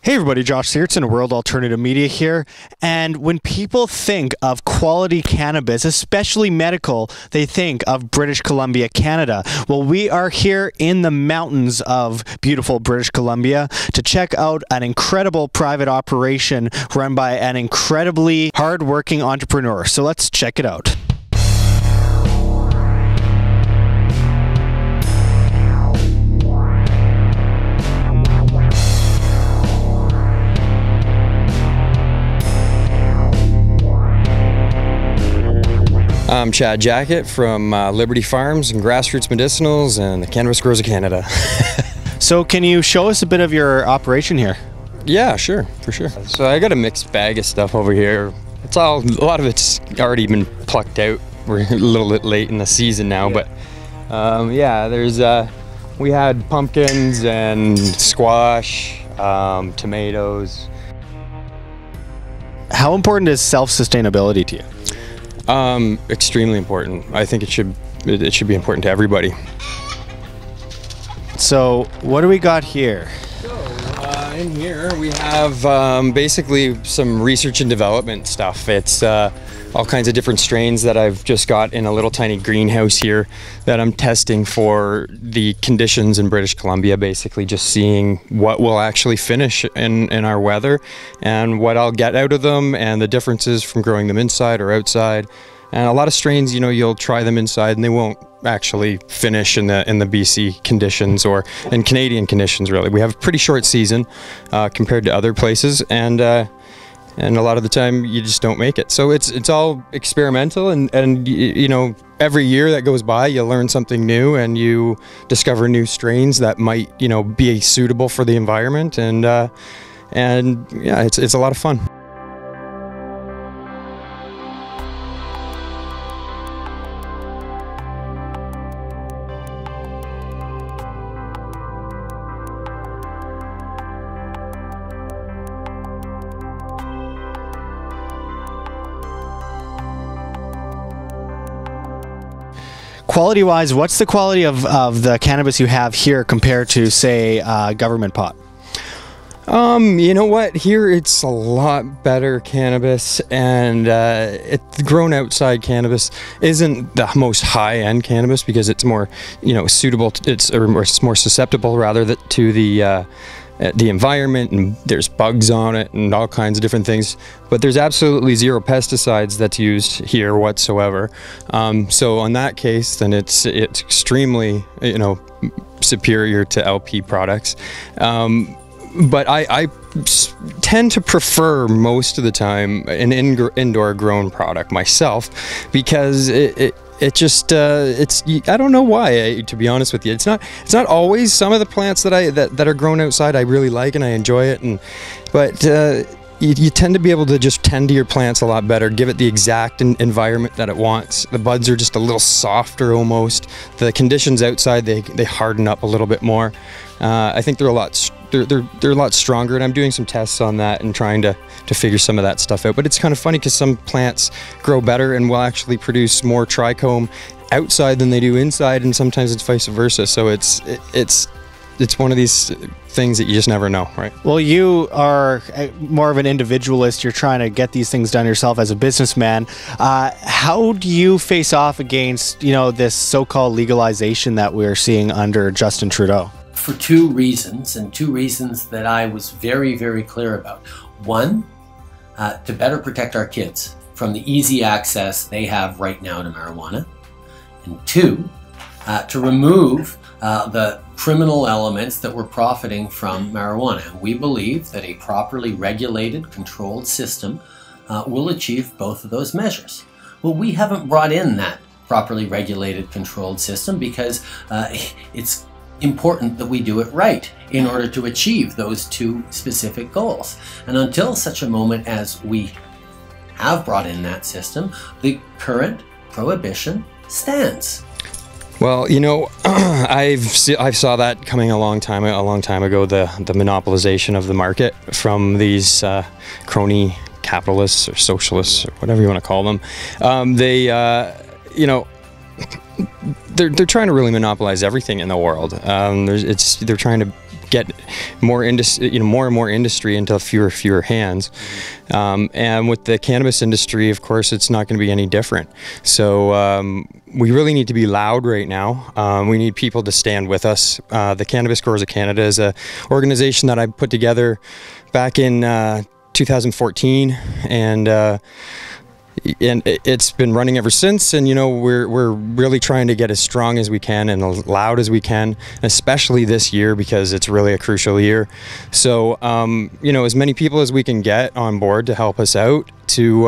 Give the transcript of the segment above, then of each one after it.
Hey everybody, Josh Sigurdson, World Alternative Media here. And when people think of quality cannabis, especially medical, they think of British Columbia, Canada. Well, we are here in the mountains of beautiful British Columbia to check out an incredible private operation run by an incredibly hard-working entrepreneur. So let's check it out. I'm Chad Jackett from Liberty Farms and Grassroots Medicinals and the Cannabis Growers of Canada. So can you show us a bit of your operation here? Yeah, sure, for sure. So I got a mixed bag of stuff over here. A lot of it's already been plucked out. We're a little bit late in the season now, but yeah, we had pumpkins and squash, tomatoes. How important is self-sustainability to you? Extremely important. I think it should be important to everybody. So what do we got here? So in here we have basically some research and development stuff. It's all kinds of different strains that I've just got in a little tiny greenhouse here that I'm testing for the conditions in British Columbia, basically just seeing what will actually finish in our weather and what I'll get out of them and the differences from growing them inside or outside. And a lot of strains, you know, you'll try them inside and they won't actually finish in the BC conditions or in Canadian conditions, really. We have a pretty short season compared to other places, and a lot of the time you just don't make it. So it's all experimental, and you know, every year that goes by you learn something new and you discover new strains that might, you know, be suitable for the environment, and yeah, it's a lot of fun. Quality-wise, what's the quality of the cannabis you have here compared to, say, government pot? You know what? Here it's a lot better cannabis, and grown outside cannabis isn't the most high-end cannabis because it's more, you know, suitable. It's more susceptible rather to the environment, and there's bugs on it and all kinds of different things, but there's absolutely zero pesticides that's used here whatsoever. So on that case, then it's extremely, you know, superior to LP products. But I tend to prefer most of the time an indoor grown product myself, because it just I don't know why, to be honest with you. It's not always. Some of the plants that are grown outside I really like and I enjoy it, but you tend to be able to just tend to your plants a lot better, give it the exact environment that it wants. The buds are just a little softer almost. The conditions outside, they harden up a little bit more. I think they're a lot stronger, and I'm doing some tests on that and trying to figure some of that stuff out. But it's kind of funny because some plants grow better and will actually produce more trichome outside than they do inside, and sometimes it's vice versa. So it's one of these things that you just never know, right? Well, you are more of an individualist. You're trying to get these things done yourself as a businessman. How do you face off against, you know, this so-called legalization that we're seeing under Justin Trudeau? For two reasons, and two reasons that I was very, very clear about. One, to better protect our kids from the easy access they have right now to marijuana. And two, to remove the criminal elements that were profiting from marijuana. And we believe that a properly regulated, controlled system will achieve both of those measures. Well, we haven't brought in that properly regulated, controlled system because it's important that we do it right in order to achieve those two specific goals. And until such a moment as we have brought in that system, the current prohibition stands. Well, you know, I saw that coming a long time ago, the monopolization of the market from these crony capitalists or socialists or whatever you want to call them. You know, they're trying to really monopolize everything in the world. They're trying to get more more and more industry into fewer hands. And with the cannabis industry, of course, it's not going to be any different. So we really need to be loud right now. We need people to stand with us. The Cannabis Growers of Canada is an organization that I put together back in 2014, and it's been running ever since. And we're really trying to get as strong as we can and as loud as we can, especially this year, because it's really a crucial year. So as many people as we can get on board to help us out to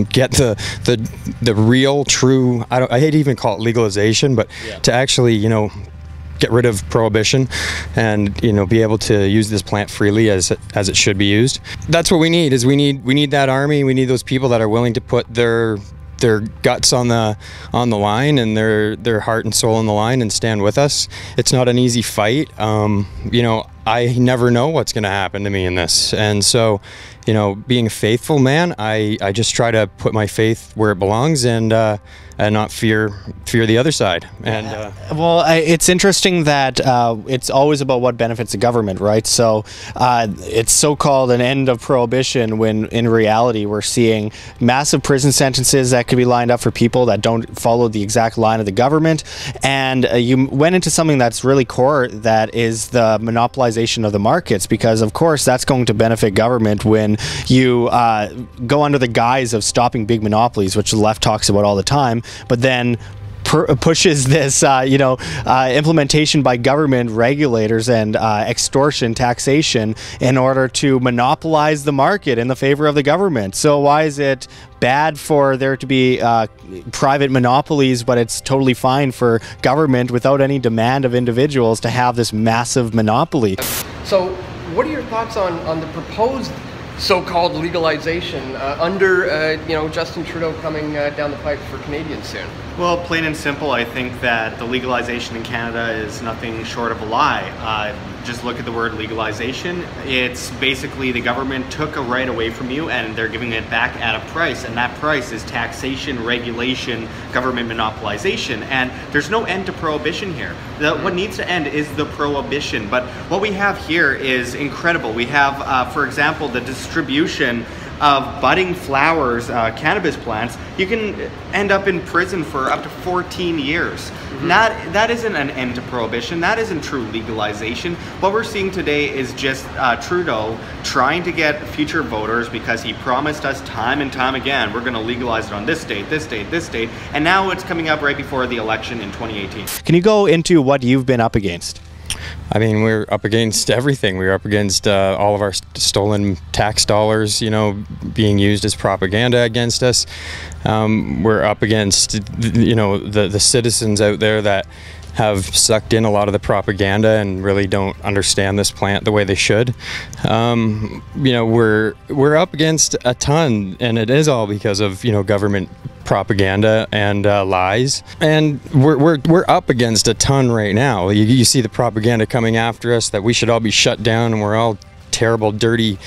get the real true, I hate to even call it legalization, but to actually get rid of prohibition and be able to use this plant freely as it should be used. That's what we need. We need that army. We need those people that are willing to put their guts on the line and their heart and soul on the line and stand with us. It's not an easy fight. I never know what's going to happen to me in this, and so being a faithful man, I just try to put my faith where it belongs and not fear the other side. And well, it's interesting that it's always about what benefits the government, right? So it's so-called an end of prohibition, when in reality we're seeing massive prison sentences that could be lined up for people that don't follow the exact line of the government. And you went into something that's really core, that is the monopolization of the markets, because of course that's going to benefit government when you go under the guise of stopping big monopolies, which the left talks about all the time, but then pushes this, implementation by government regulators and extortion, taxation, in order to monopolize the market in the favor of the government. So why is it bad for there to be private monopolies, but it's totally fine for government, without any demand of individuals, to have this massive monopoly? So what are your thoughts on the proposed so-called legalization under Justin Trudeau coming down the pipe for Canadians soon? Well, plain and simple, I think that the legalization in Canada is nothing short of a lie. Just look at the word legalization. It's basically the government took a right away from you and they're giving it back at a price, and that price is taxation, regulation, government monopolization, and there's no end to prohibition here. What needs to end is the prohibition, but what we have here is incredible. We have, for example, the distribution of budding flowers, cannabis plants. You can end up in prison for up to 14 years. That isn't an end to prohibition. That isn't true legalization. What we're seeing today is just Trudeau trying to get future voters, because he promised us time and time again, we're going to legalize it on this date, this date, this date, and now it's coming up right before the election in 2018. Can you go into what you've been up against? I mean, we're up against everything. We're up against all of our stolen tax dollars, being used as propaganda against us. We're up against, the citizens out there that have sucked in a lot of the propaganda and really don't understand this plant the way they should. We're up against a ton, and it is all because of government propaganda and lies, and we're up against a ton right now. You see the propaganda coming after us that we should all be shut down and we're all terrible, dirty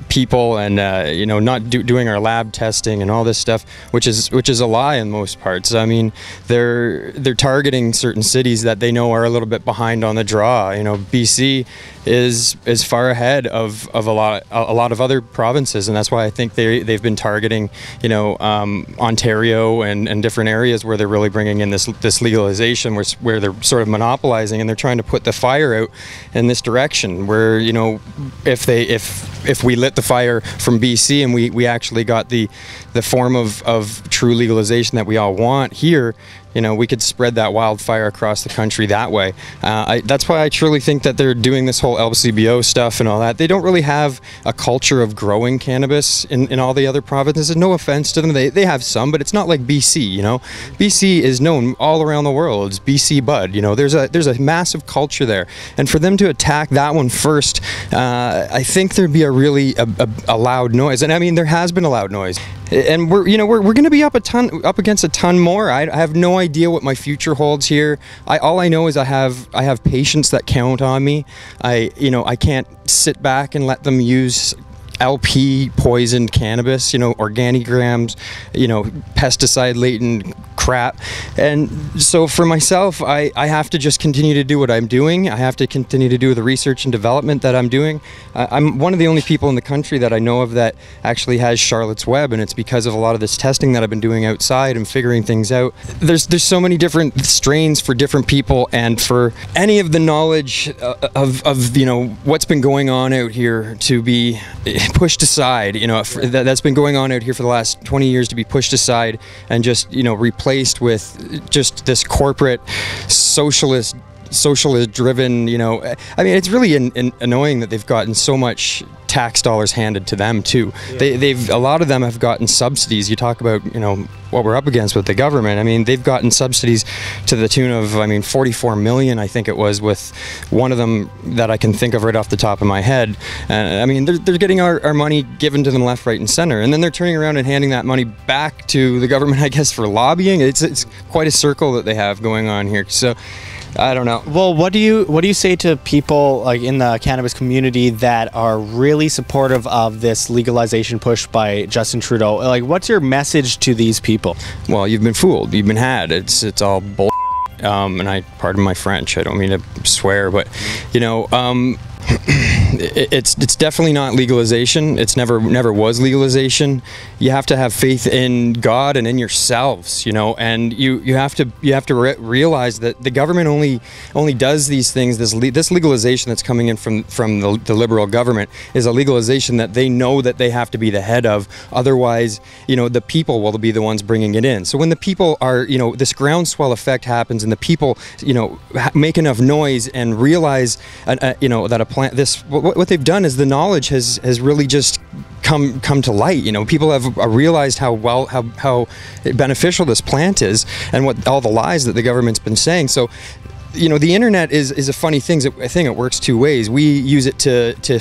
people, and not doing our lab testing and all this stuff, which is a lie in most parts. I mean, they're targeting certain cities that they know are a little bit behind on the draw. BC is far ahead of a lot of other provinces, and that's why I think they've been targeting Ontario and different areas where they're really bringing in this legalization, where they're sort of monopolizing, and they're trying to put the fire out in this direction, where if we lit the fire from BC and we actually got the form of true legalization that we all want here, we could spread that wildfire across the country that way. That's why I truly think that they're doing this whole LCBO stuff and all that. They don't really have a culture of growing cannabis in all the other provinces. No offense to them, they have some, but it's not like BC. BC is known all around the world. It's BC bud. There's a massive culture there, and for them to attack that one first, I think there'd be a loud noise. And I mean, there has been a loud noise. And we're going to be up against a ton more. I have no idea what my future holds here. All I know is I have patients that count on me. I can't sit back and let them use LP poisoned cannabis, organograms, pesticide laden crap. And so for myself, I have to just continue to do what I'm doing. I have to continue to do the research and development that I'm doing. I'm one of the only people in the country that I know of that actually has Charlotte's Web, and it's because of a lot of this testing that I've been doing outside and figuring things out. There's so many different strains for different people, and for any of the knowledge of what's been going on out here to be pushed aside, that's been going on out here for the last 20 years to be pushed aside and just replaced with just this corporate socialist driven, it's really annoying that they've gotten so much tax dollars handed to them too. Yeah. A lot of them have gotten subsidies. You talk about, what we're up against with the government. I mean, they've gotten subsidies to the tune of, 44 million, I think it was, with one of them that I can think of right off the top of my head. And they're getting our money given to them left, right, and center. And then they're turning around and handing that money back to the government, I guess, for lobbying. It's quite a circle that they have going on here. So I don't know. Well, what do you say to people like in the cannabis community that are really supportive of this legalization push by Justin Trudeau? Like, what's your message to these people? Well, you've been fooled. You've been had. It's all bull. And I pardon my French. I don't mean to swear, but it's definitely not legalization. It's never was legalization. You have to have faith in God and in yourselves, and you have to realize that the government only does these things. This legalization that's coming in from the Liberal government is a legalization that they know that they have to be the head of. Otherwise, the people will be the ones bringing it in. So when the people are, this groundswell effect happens, and the people, make enough noise and realize, that a plant, what they've done is the knowledge has really just come to light. People have realized how beneficial this plant is, and what all the lies that the government's been saying. So the internet is a funny thing. I think it works two ways. We use it to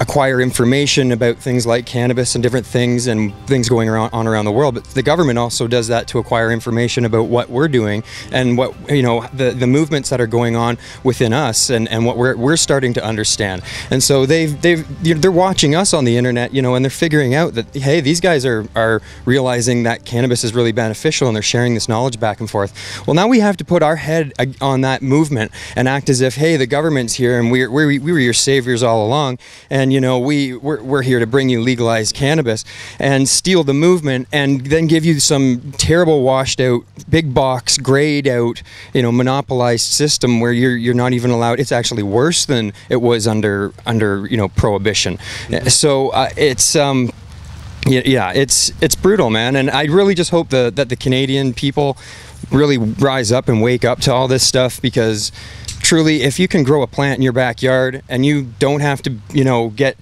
acquire information about things like cannabis and different things and things going around the world. But the government also does that to acquire information about what we're doing and what the movements that are going on within us and what we're starting to understand. And so they're watching us on the internet, and they're figuring out that, hey, these guys are realizing that cannabis is really beneficial, and they're sharing this knowledge back and forth. Well, now we have to put our head on that movement and act as if, hey, the government's here and we were your saviors all along, and we're here to bring you legalized cannabis and steal the movement, and then give you some terrible washed out, big box, grayed out, monopolized system where you're not even allowed. It's actually worse than it was under prohibition. So it's it's brutal, man. And I really just hope that the Canadian people really rise up and wake up to all this stuff, because truly, if you can grow a plant in your backyard and you don't have to, get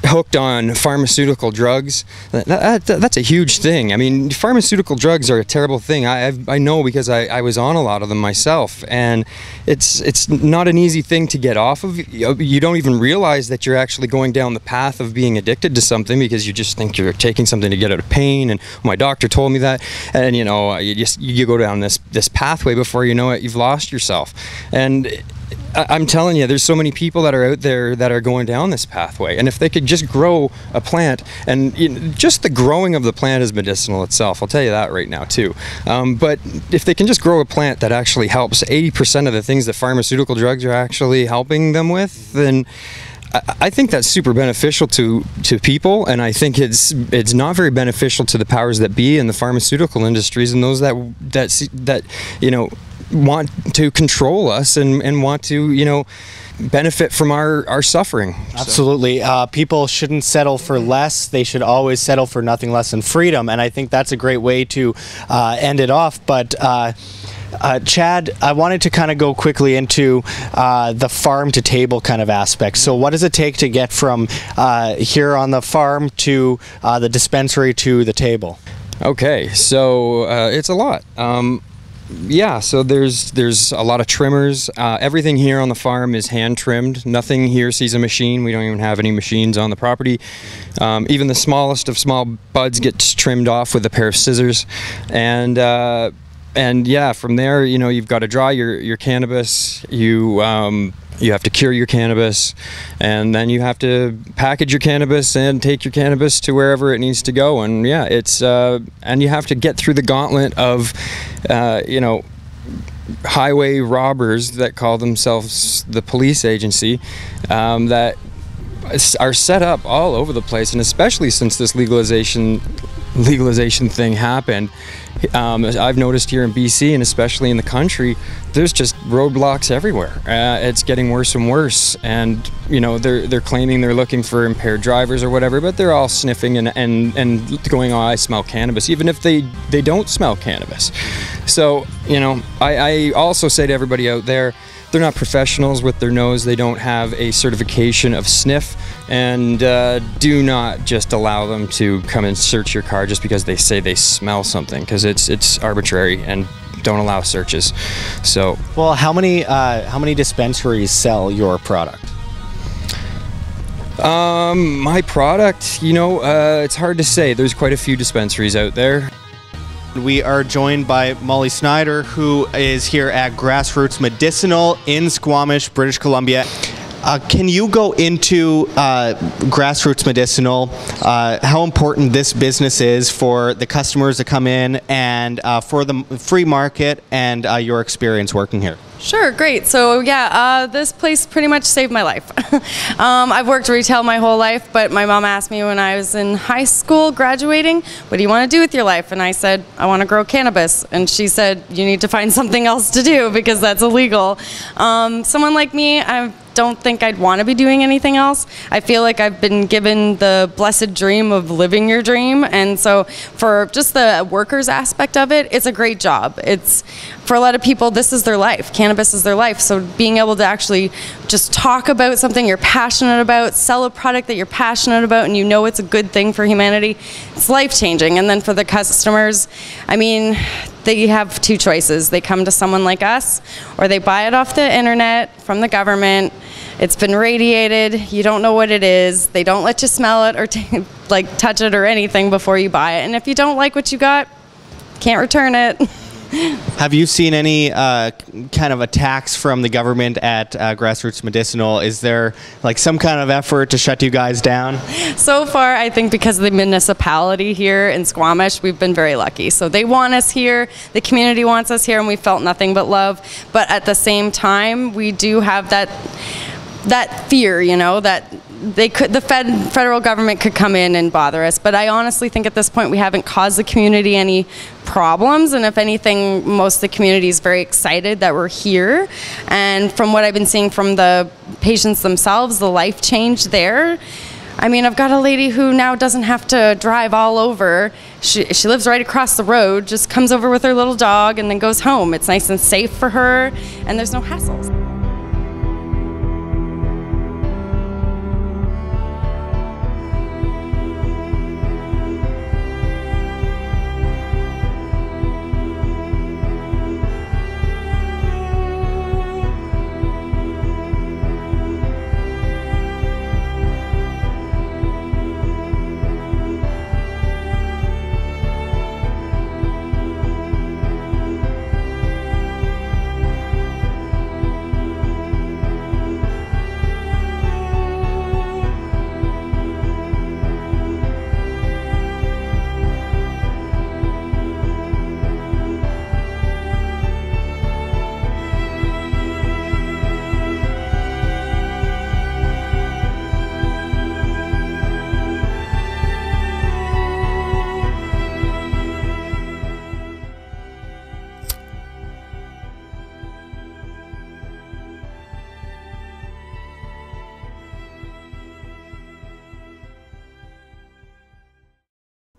hooked on pharmaceutical drugs, that's a huge thing. I mean, pharmaceutical drugs are a terrible thing. I know, because I was on a lot of them myself, and it's not an easy thing to get off of. You don't even realize that you're actually going down the path of being addicted to something, because you just think you're taking something to get out of pain, and my doctor told me that, and you go down this pathway. Before you know it, you've lost yourself. And I'm telling you, there's so many people that are out there that are going down this pathway, and if they could just grow a plant, and just the growing of the plant is medicinal itself, I'll tell you that right now too. But if they can just grow a plant that actually helps 80% of the things that pharmaceutical drugs are actually helping them with, then I think that's super beneficial to people, and I think it's not very beneficial to the powers that be in the pharmaceutical industries and those that want to control us and want to benefit from our suffering. Absolutely. People shouldn't settle for less. They should always settle for nothing less than freedom, and I think that's a great way to end it off. But Chad, I wanted to kind of go quickly into the farm to table kind of aspect. So what does it take to get from here on the farm to the dispensary to the table? Okay, so it's a lot. Yeah, so there's a lot of trimmers. Everything here on the farm is hand trimmed. Nothing here sees a machine. We don't even have any machines on the property. Even the smallest of small buds gets trimmed off with a pair of scissors. And yeah, from there, you've got to dry your cannabis. You You have to cure your cannabis, and then you have to package your cannabis and take your cannabis to wherever it needs to go. And yeah, it's and you have to get through the gauntlet of, you know, highway robbers that call themselves the police agency, that are set up all over the place, and especially since this legalization thing happened, I've noticed here in BC and especially in the country, there's just roadblocks everywhere. It's getting worse and worse, and you know, they're claiming they're looking for impaired drivers or whatever, but they're all sniffing and going, oh, I smell cannabis, even if they don't smell cannabis. So you know, I also say to everybody out there, they're not professionals with their nose. They don't have a certification of sniff, and do not just allow them to come and search your car just because they say they smell something, because it's arbitrary, and don't allow searches. So, well, how many dispensaries sell your product? My product, you know, it's hard to say. There's quite a few dispensaries out there. We are joined by Molly Snyder, who is here at Grassroots Medicinal in Squamish, British Columbia. Can you go into Grassroots Medicinal, how important this business is for the customers that come in, and for the free market, and your experience working here? Sure, great. So yeah, this place pretty much saved my life. I've worked retail my whole life, but my mom asked me when I was in high school graduating, what do you want to do with your life? And I said, I want to grow cannabis. And she said, you need to find something else to do because that's illegal. Someone like me, I don't think I'd want to be doing anything else. I feel like I've been given the blessed dream of living your dream, and so for just the workers aspect of it, it's a great job. It's, for a lot of people, this is their life. Cannabis is their life, so being able to actually just talk about something you're passionate about, sell a product that you're passionate about, and you know it's a good thing for humanity, it's life-changing. And then for the customers, I mean, they have two choices. They come to someone like us, or they buy it off the internet from the government. It's been radiated. You don't know what it is. They don't let you smell it or like touch it or anything before you buy it. And if you don't like what you got, can't return it. Have you seen any kind of attacks from the government at Grassroots Medicinal? Is there like some kind of effort to shut you guys down? So far, I think because of the municipality here in Squamish, we've been very lucky. So they want us here, the community wants us here, and we felt nothing but love. But at the same time, we do have that fear, you know, that the federal government could come in and bother us. But I honestly think at this point we haven't caused the community any problems, and if anything, most of the community is very excited that we're here. And from what I've been seeing from the patients themselves, the life change there. I mean, I've got a lady who now doesn't have to drive all over. She lives right across the road, just comes over with her little dog and then goes home. It's nice and safe for her, and there's no hassles.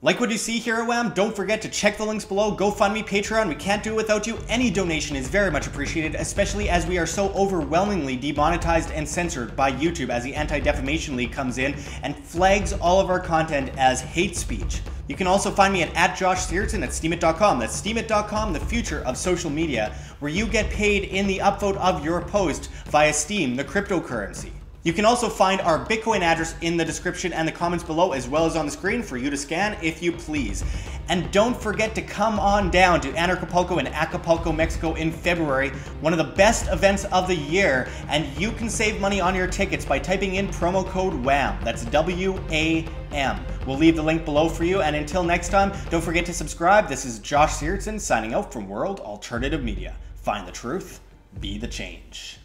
Like what you see here at WAM? Don't forget to check the links below. GoFundMe, Patreon. We can't do it without you. Any donation is very much appreciated, especially as we are so overwhelmingly demonetized and censored by YouTube as the Anti-Defamation League comes in and flags all of our content as hate speech. You can also find me at Josh Sigurdson at steemit.com. That's steemit.com, the future of social media, where you get paid in the upvote of your post via Steem, the cryptocurrency. You can also find our Bitcoin address in the description and the comments below, as well as on the screen for you to scan if you please. And don't forget to come on down to Acapulco in Acapulco, Mexico in February, one of the best events of the year, and you can save money on your tickets by typing in promo code WAM. That's W-A-M. We'll leave the link below for you, and until next time, don't forget to subscribe. This is Josh Sigurdson signing out from World Alternative Media. Find the truth, be the change.